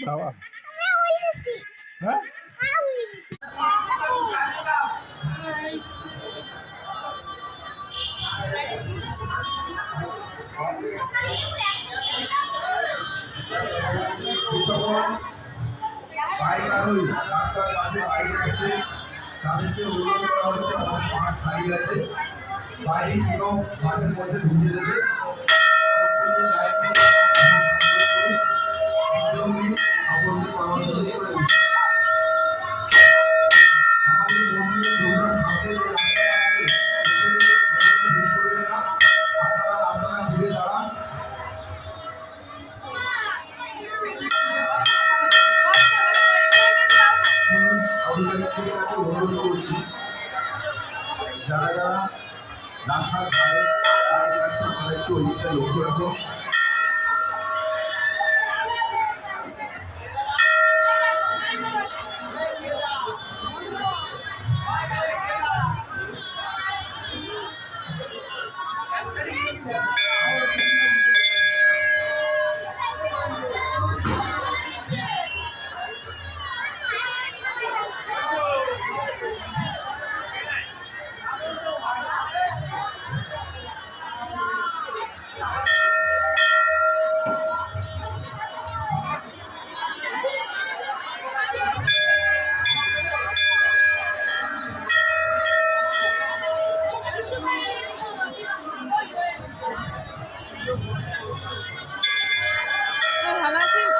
বাবা হ্যাঁ বাইক আরোহী রাস্তার পাশে বাইক আছে, তাদেরকে অনুরোধ করা হচ্ছে আমার মাঠ খালি আছে, বাইক পুরো মাঠের মধ্যে ঢুকে দেবে। অনুরোধ করছি যারা যারা রাস্তার ধারে বাইক রাখছে তারা একটু ওইদিকটা লক্ষ্য রাখো। ভালো আছিস?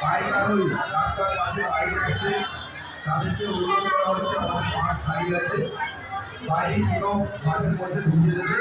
বাইক আরোহী রাস্তার পাশে বাইক আছে, তাদেরকে অনুরোধ করা হচ্ছে আমার মাঠ খালি আছে, বাইক পুরো মাঠের মধ্যে ঢুকে দেবে।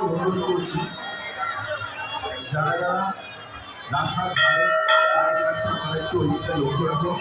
অনুরোধ করছি যারা যারা রাস্তার ধারে বাইক রাখছে তারা একটু ওইদিকটা লক্ষ্য রাখো।